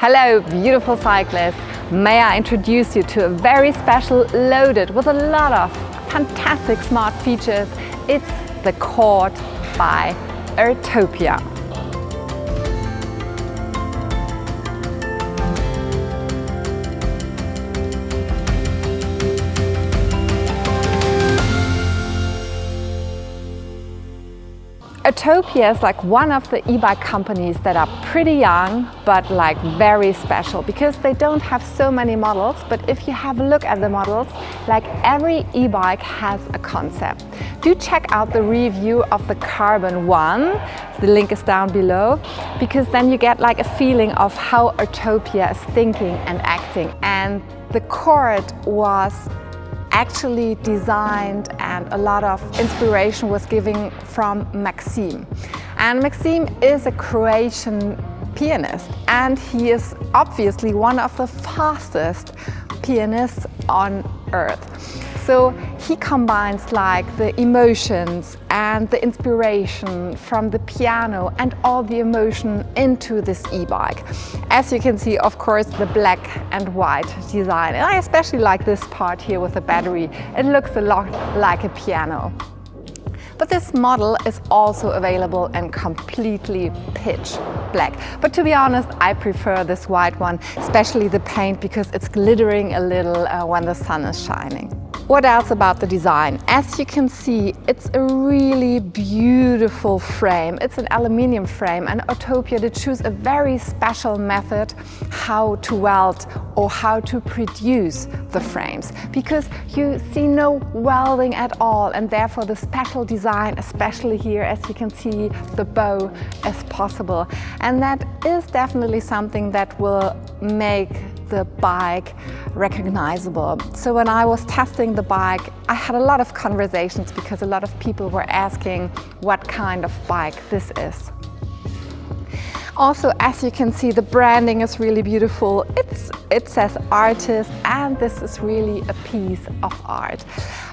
Hello, beautiful cyclists. May I introduce you to a very special, loaded with a lot of fantastic smart features. It's the Chord by Urtopia. Urtopia is like one of the e-bike companies that are pretty young, but like very special because they don't have so many models. But if you have a look at the models, like every e-bike has a concept. Do check out the review of the Carbon one. The link is down below, because then you get like a feeling of how Urtopia is thinking and acting. And the Chord was actually designed and a lot of inspiration was given from Maxime. And Maxime is a Croatian pianist, and he is obviously one of the fastest pianists on earth. So he combines like the emotions and the inspiration from the piano and all the emotion into this e-bike. As you can see, of course, the black and white design. And I especially like this part here with the battery. It looks a lot like a piano. But this model is also available in completely pitch black. But to be honest, I prefer this white one, especially the paint, because it's glittering a little when the sun is shining. What else about the design? As you can see, it's a really beautiful frame. It's an aluminium frame, and Urtopia did choose a very special method how to weld or how to produce the frames, because you see no welding at all, and therefore the special design, especially here, as you can see, the bow is possible. And that is definitely something that will make the bike recognizable. So when I was testing the bike, I had a lot of conversations because a lot of people were asking what kind of bike this is. Also, as you can see, the branding is really beautiful. It says artist, and this is really a piece of art.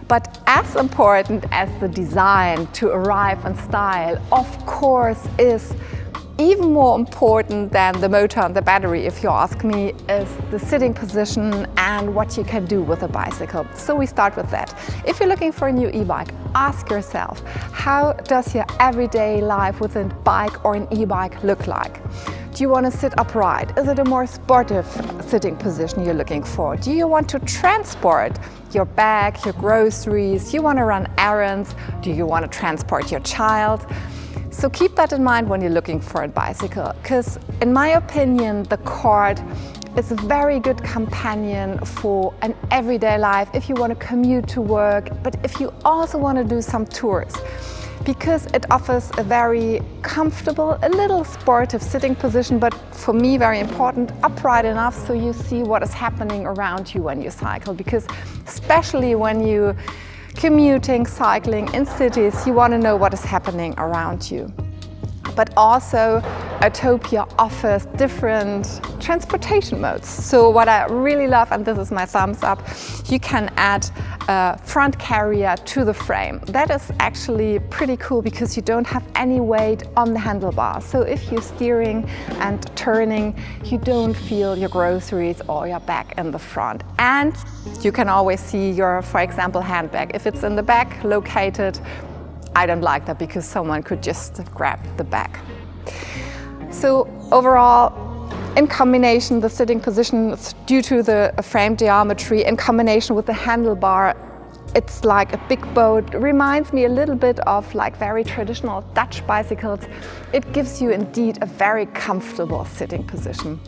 But as important as the design to arrive in style, of course, is even more important than the motor and the battery, if you ask me, is the sitting position and what you can do with a bicycle. So we start with that. If you're looking for a new e-bike, ask yourself, how does your everyday life with a bike or an e-bike look like? Do you want to sit upright? Is it a more sportive sitting position you're looking for? Do you want to transport your bag, your groceries? Do you want to run errands? Do you want to transport your child? So keep that in mind when you're looking for a bicycle, because in my opinion, the Chord is a very good companion for an everyday life if you want to commute to work, but if you also want to do some tours, because it offers a very comfortable, a little sportive sitting position, but for me very important, upright enough so you see what is happening around you when you cycle, because especially when you commuting, cycling in cities, you want to know what is happening around you. But also, Urtopia offers different transportation modes. So what I really love, and this is my thumbs up, you can add a front carrier to the frame. That is actually pretty cool because you don't have any weight on the handlebars. So if you're steering and turning, you don't feel your groceries or your bag in the front. And you can always see your, for example, handbag. If it's in the back located, I don't like that because someone could just grab the bag. So overall, in combination, the sitting position, due to the frame geometry, in combination with the handlebar, it's like a big boat. It reminds me a little bit of like very traditional Dutch bicycles. It gives you indeed a very comfortable sitting position.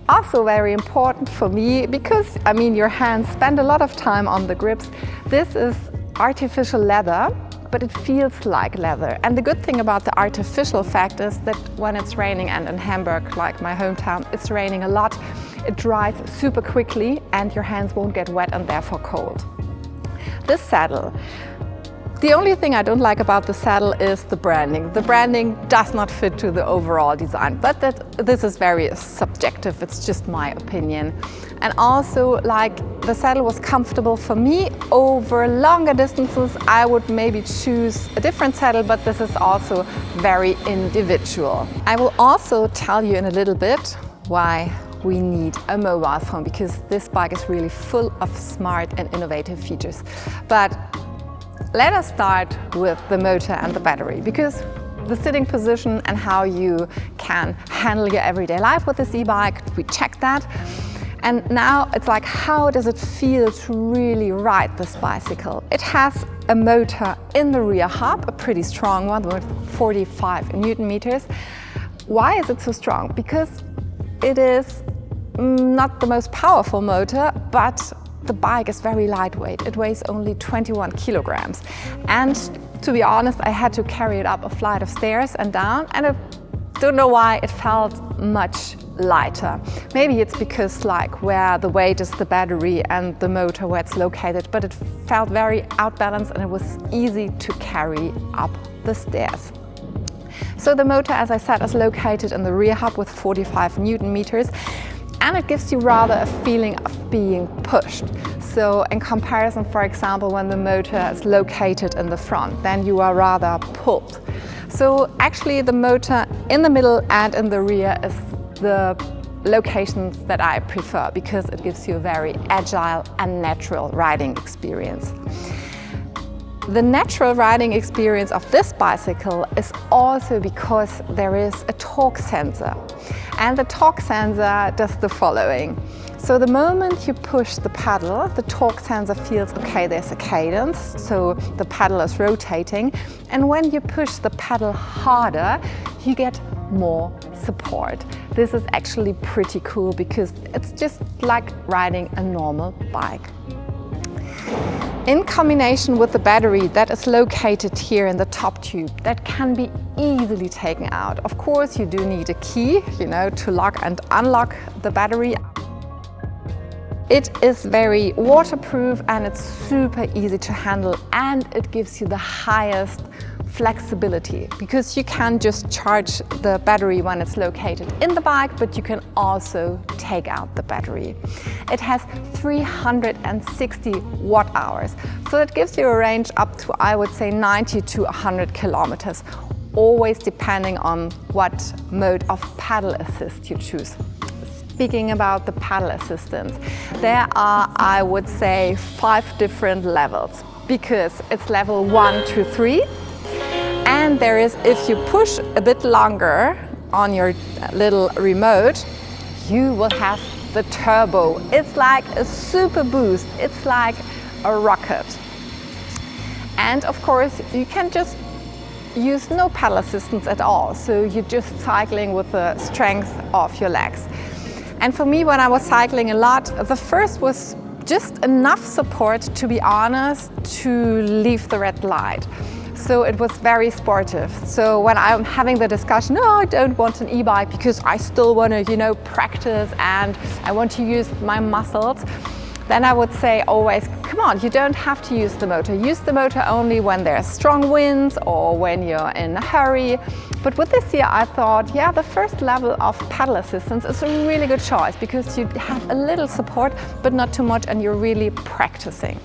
Also very important for me, because I mean your hands spend a lot of time on the grips. This is artificial leather, but it feels like leather. And the good thing about the artificial fact is that when it's raining, and in Hamburg, like my hometown, it's raining a lot, it dries super quickly and your hands won't get wet and therefore cold. This saddle, the only thing I don't like about the saddle is the branding. The branding does not fit to the overall design, but this is very subjective, it's just my opinion. And also, like, the saddle was comfortable for me. Over longer distances, I would maybe choose a different saddle, but this is also very individual. I will also tell you in a little bit why we need a mobile phone, because this bike is really full of smart and innovative features. But let us start with the motor and the battery, because the sitting position and how you can handle your everyday life with this e-bike, we checked that. And now it's like, how does it feel to really ride this bicycle? It has a motor in the rear hub, a pretty strong one with 45 Newton meters. Why is it so strong? Because it is not the most powerful motor, but the bike is very lightweight. It weighs only 21 kilograms. And to be honest, I had to carry it up a flight of stairs and down, and I don't know why it felt much lighter. Maybe it's because like where the weight is the battery and the motor where it's located, but it felt very outbalanced and it was easy to carry up the stairs. So the motor, as I said, is located in the rear hub with 45 Newton meters, and it gives you rather a feeling of being pushed. So in comparison, for example, when the motor is located in the front, then you are rather pulled. So actually the motor in the middle and in the rear is the locations that I prefer, because it gives you a very agile and natural riding experience. The natural riding experience of this bicycle is also because there is a torque sensor. And the torque sensor does the following. So the moment you push the pedal, the torque sensor feels, okay, there's a cadence, so the pedal is rotating. And when you push the pedal harder, you get more support. This is actually pretty cool, because it's just like riding a normal bike. In combination with the battery that is located here in the top tube, that can be easily taken out. Of course, you do need a key, to lock and unlock the battery. It is very waterproof and it's super easy to handle, and it gives you the highest flexibility, because you can just charge the battery when it's located in the bike, but you can also take out the battery. It has 360 watt hours, so it gives you a range up to, I would say, 90 to 100 kilometers, always depending on what mode of pedal assist you choose. Speaking about the pedal assistance, there are, I would say, 5 different levels, because it's level 1 to 3. And there is, if you push a bit longer on your little remote, you will have the turbo. It's like a super boost. It's like a rocket. And of course, you can just use no pedal assistance at all. So you're just cycling with the strength of your legs. And for me, when I was cycling a lot, the first was just enough support, to be honest, to leave the red light. So it was very sportive. So when I'm having the discussion, no, I don't want an e-bike because I still want to, practice and I want to use my muscles, then I would say always, come on, you don't have to use the motor. Use the motor only when there's strong winds or when you're in a hurry. But with this here, I thought, yeah, the first level of pedal assistance is a really good choice, because you have a little support, but not too much, and you're really practicing.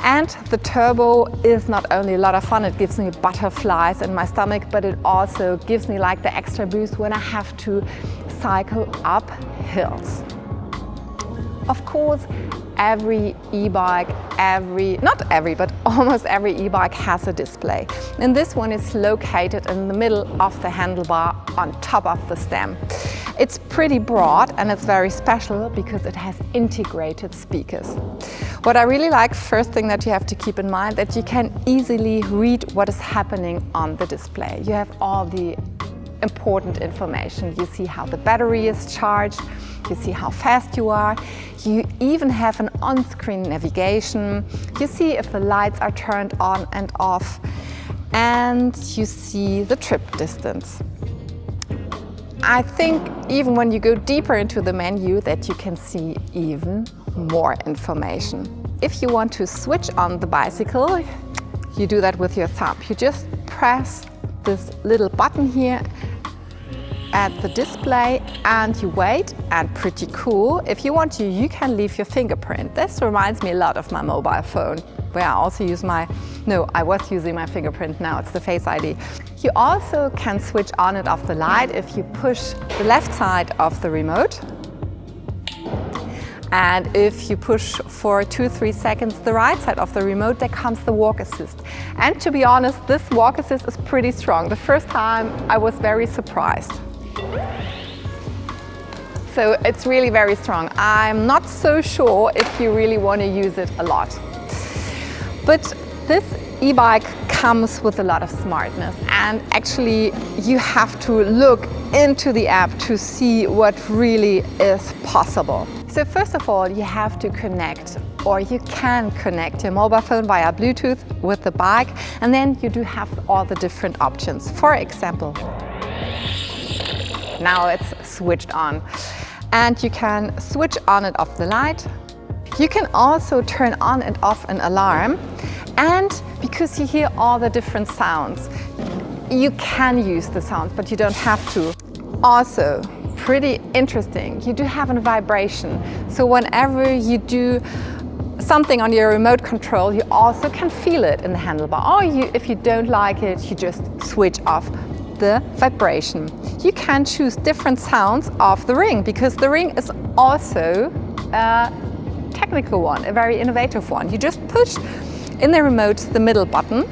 And the turbo is not only a lot of fun, it gives me butterflies in my stomach, but it also gives me like the extra boost when I have to cycle up hills. Of course, every e-bike, not every, but almost every e-bike has a display. And this one is located in the middle of the handlebar on top of the stem. It's pretty broad and it's very special because it has integrated speakers. What I really like, first thing that you have to keep in mind, that you can easily read what is happening on the display. You have all the important information. You see how the battery is charged, you see how fast you are, you even have an on-screen navigation, you see if the lights are turned on and off, and you see the trip distance. I think even when you go deeper into the menu that you can see even more information. If you want to switch on the bicycle, you do that with your thumb. You just press this little button here at the display and you wait, and pretty cool. If you want to, you can leave your fingerprint. This reminds me a lot of my mobile phone where I also use I was using my fingerprint, now it's the Face ID. You also can switch on and off the light if you push the left side of the remote. And if you push for 2-3 seconds the right side of the remote, there comes the walk assist. And to be honest, this walk assist is pretty strong. The first time I was very surprised. So it's really very strong. I'm not so sure if you really want to use it a lot. But this e-bike comes with a lot of smartness, and actually you have to look into the app to see what really is possible. So first of all, you have to connect, or you can connect your mobile phone via Bluetooth with the bike, and then you do have all the different options. For example, now it's switched on, and you can switch on and off the light. You can also turn on and off an alarm, and because you hear all the different sounds, you can use the sounds, but you don't have to. Also, pretty interesting, you do have a vibration. So whenever you do something on your remote control, you also can feel it in the handlebar. Or if you don't like it, you just switch off the vibration. You can choose different sounds of the ring, because the ring is also a technical one, a very innovative one. You just push in the remote the middle button,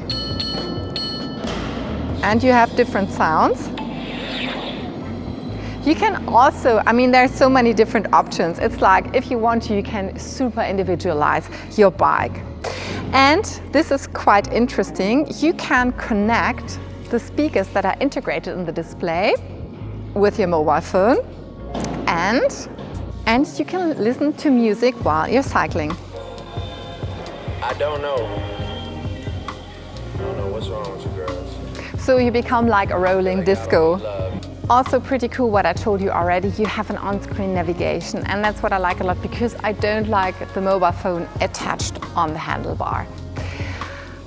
and you have different sounds. You can also, there's so many different options. It's like, if you want to, you can super individualize your bike. And this is quite interesting. You can connect the speakers that are integrated in the display with your mobile phone, and you can listen to music while you're cycling. I don't know what's wrong with you girls. So you become like a rolling disco. Also pretty cool what I told you already, you have an on-screen navigation, and that's what I like a lot, because I don't like the mobile phone attached on the handlebar.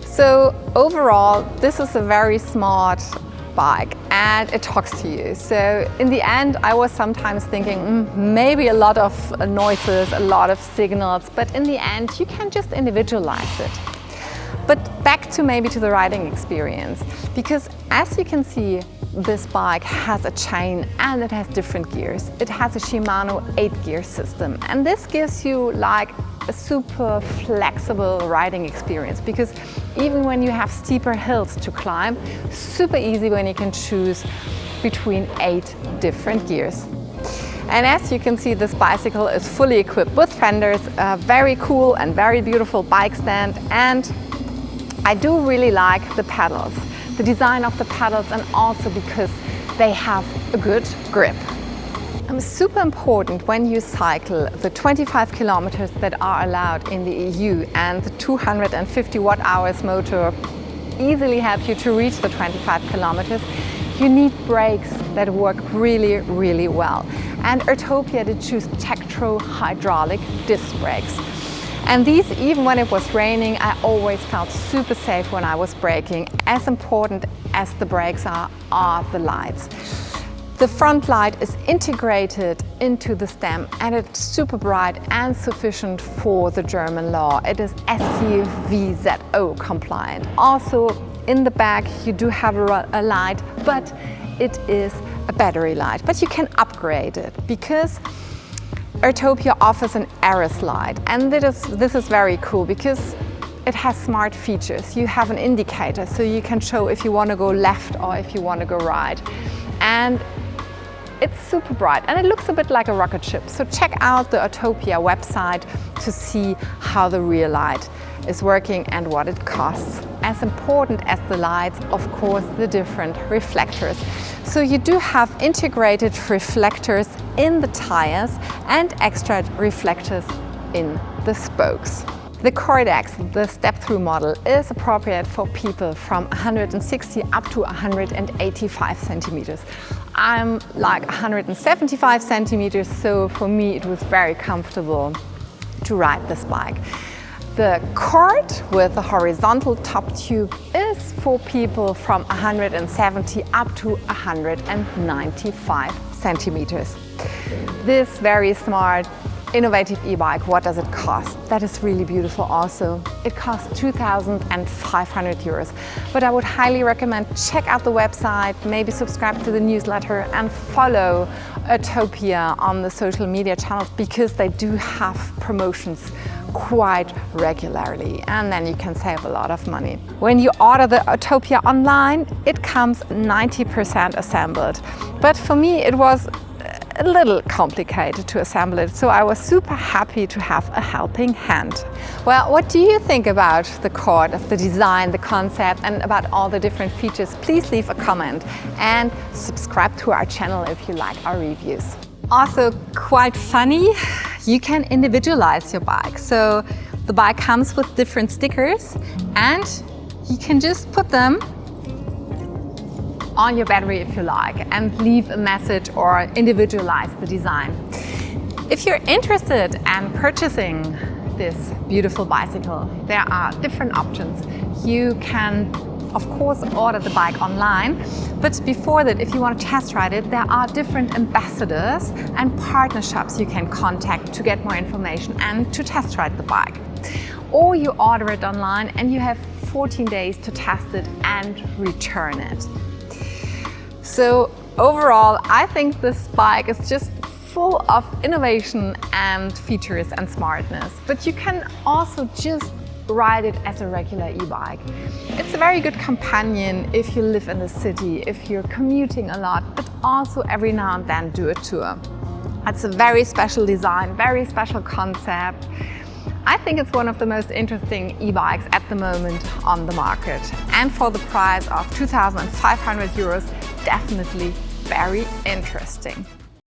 So overall, this is a very smart bike, and it talks to you. So in the end, I was sometimes thinking maybe a lot of noises, a lot of signals, but in the end you can just individualize it. But back to the riding experience, because as you can see, this bike has a chain and it has different gears. It has a Shimano 8-gear system, and this gives you like a super flexible riding experience, because even when you have steeper hills to climb, super easy when you can choose between 8 different gears. And as you can see, this bicycle is fully equipped with fenders, a very cool and very beautiful bike stand, and I do really like the pedals, the design of the pedals, and also because they have a good grip. Super important when you cycle the 25 kilometers that are allowed in the EU, and the 250 watt-hours motor easily help you to reach the 25 kilometers. You need brakes that work really, really well. And Urtopia did choose Tektro hydraulic disc brakes. And these, even when it was raining, I always felt super safe when I was braking. As important as the brakes are the lights. The front light is integrated into the stem, and it's super bright and sufficient for the German law. It is SCVZO compliant. Also in the back you do have a light, but it is a battery light. But you can upgrade it, because Urtopia offers an Aris light, and this is very cool because it has smart features. You have an indicator, so you can show if you want to go left or if you want to go right. And it's super bright, and it looks a bit like a rocket ship. So check out the Urtopia website to see how the rear light is working and what it costs. As important as the lights, of course, the different reflectors. So you do have integrated reflectors in the tires and extra reflectors in the spokes. The Chord X, the step-through model, is appropriate for people from 160 up to 185 centimeters. I'm like 175 centimeters, so for me it was very comfortable to ride this bike. The Chord with the horizontal top tube is for people from 170 up to 195 centimeters. This very smart innovative e-bike, what does it cost? That is really beautiful also. It costs 2,500 euros. But I would highly recommend check out the website, maybe subscribe to the newsletter and follow Urtopia on the social media channels, because they do have promotions quite regularly, and then you can save a lot of money. When you order the Urtopia online, it comes 90% assembled. But for me it was a little complicated to assemble it, so I was super happy to have a helping hand. Well, what do you think about the Chord, of the design, the concept, and about all the different features? Please leave a comment and subscribe to our channel if you like our reviews. Also quite funny, you can individualize your bike. So the bike comes with different stickers and you can just put them on your battery if you like and leave a message or individualize the design. If you're interested in purchasing this beautiful bicycle, there are different options. You can of course order the bike online, but before that, if you want to test ride it, there are different ambassadors and partner shops you can contact to get more information and to test ride the bike. Or you order it online and you have 14 days to test it and return it. So overall, I think this bike is just full of innovation and features and smartness, but you can also just ride it as a regular e-bike. It's a very good companion if you live in the city, if you're commuting a lot, but also every now and then do a tour. It's a very special design, very special concept. I think it's one of the most interesting e-bikes at the moment on the market. And for the price of 2,500 euros, definitely very interesting.